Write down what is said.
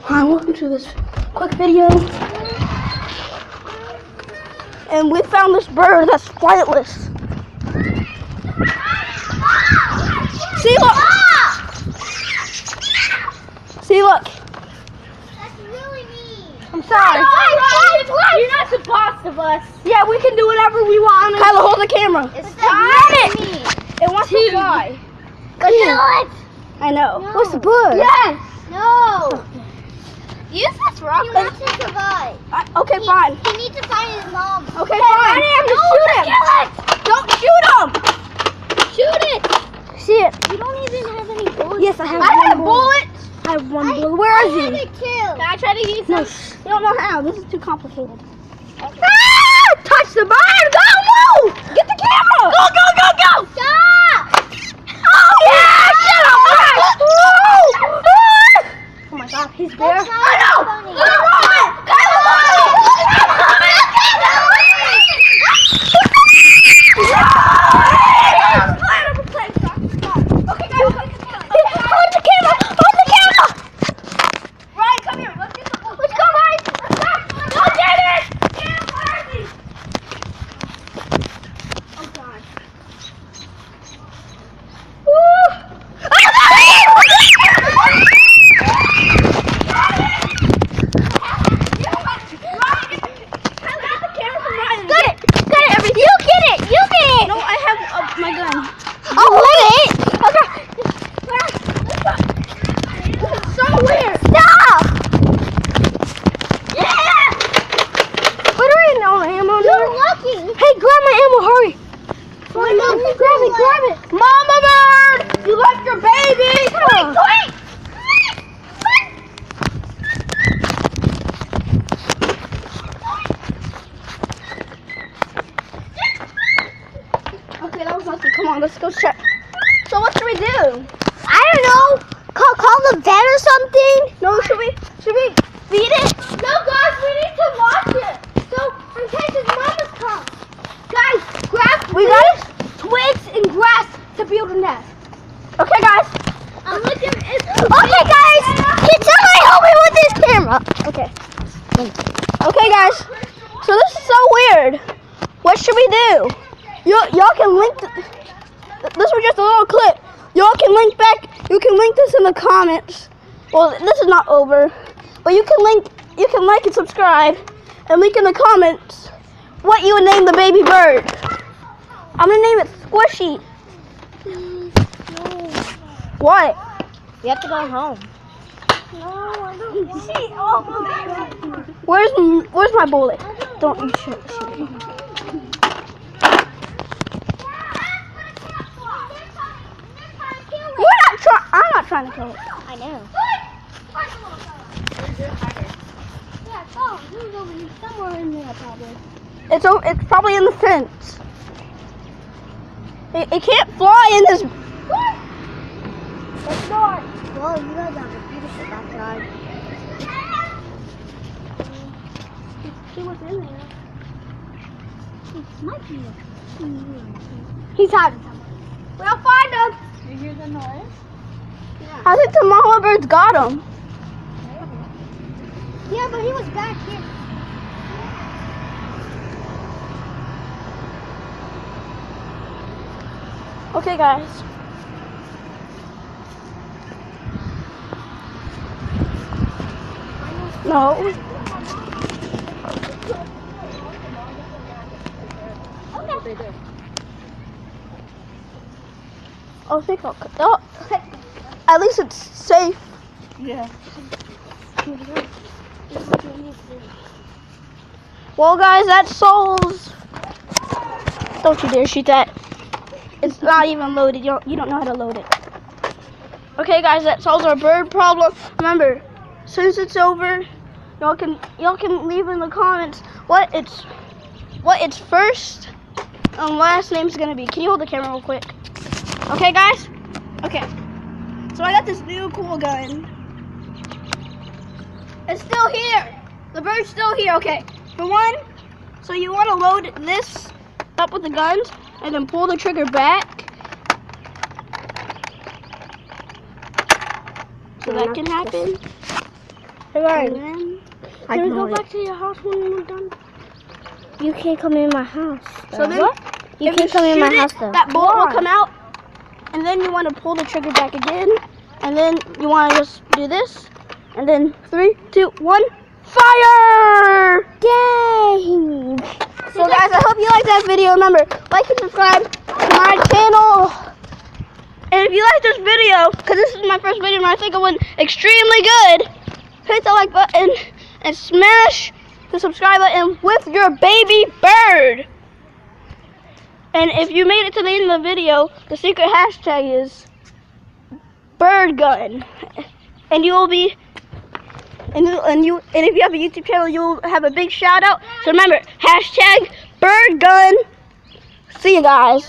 Hi, welcome to this quick video. And we found this bird that's flightless. See, look! See, look! That's really mean. I'm sorry. You're not the boss of us. Yeah, we can do whatever we want. Kyla, hold the camera. It's Run it! It wants to fly. Kill it. I know. No. What's the bird? Yes! No. Use this rock. He wants to survive. Okay, fine. He needs to find his mom. Okay, fine. Shoot him. Kill it. Don't shoot him. Shoot it. See it. You don't even have any bullets. Yes, I have I one bullet. I have one bullet. Where is I he? have it too. Can I try to use No, some? you don't know how. This is too complicated. Ah! Touch the bird! Go, move! Get the camera! Go, go, go, go! Stop. Oh, yeah! Shut up, Max! Move! Oh my God, he's there. That's not I know! funny. Let's run! Kyla, okay, guys, hold the camera! Hold the camera! Ryan, come here. Let's get the ball. Let's go, Ryan. Let's go. Go get it. Oh, God. Woo. Oh, there he is. Ryan, get the camera from Ryan. Get it. You get it. You get it. No, I have my gun. I'll hold it. Okay. This is so weird. Stop. Yeah. What are you no ammo? You're lucky. Hey, grab my ammo, hurry. Grab it. Mama bird, you left your baby. Wait. Okay, that was nothing. Come on, let's go check. So what should we do? I don't know. Call the vet or something. No, should we feed it? No, guys, we need to watch it. So in case his mama comes. Guys, we got twigs and grass to build a nest. Okay, guys. I'm looking. Okay, guys. Can somebody help me with this camera? Okay. Okay, guys. So this is so weird. What should we do? Y'all can link. This was just a little clip. Y'all can link back. You can link this in the comments. Well, this is not over, but you can link. You can like and subscribe, and link in the comments what you would name the baby bird. I'm gonna name it Squishy. What? We have to go home. No, I don't see. Oh, Where's my bullet? Don't you shoot it. I'm not trying to kill it. I know. Somewhere in there, probably. It's probably in the fence. It can't fly in this. It's not. Well, you guys have a beautiful backyard. See what's in there. It might be. He's hiding somewhere. We'll find him. You hear the noise? I think the mama birds got him. Yeah, but he was back here. Okay, guys. No. I think I'll cut. Oh, at least it's safe. Yeah. Well, guys, that solves. Don't you dare shoot that. It's not even loaded. You don't know how to load it. Okay, guys, that solves our bird problem. Remember, since it's over, y'all can leave in the comments what its first and last name's gonna be. Can you hold the camera real quick? Okay, guys. Okay. So I got this new cool gun. It's still here. The bird's still here. Okay. For one, so you want to load this up with the guns and then pull the trigger back. So that can happen. Hey And guys, then, I can we know go it. back to your house when we're done? You can't come in my house. So then, You if can't come in my shoot it, house though. that bullet will Why? come out, and then you want to pull the trigger back again, and then you want to just do this, and then 3, 2, 1, fire! Yay! So guys, I hope you liked that video. Remember, like and subscribe to my channel. And if you like this video, because this is my first video and I think it went extremely good, hit the like button and smash the subscribe button with your baby bird. And if you made it to the end of the video, the secret hashtag is bird gun. And you will be, and if you have a YouTube channel, you'll have a big shout out. So remember, hashtag bird gun. See you guys.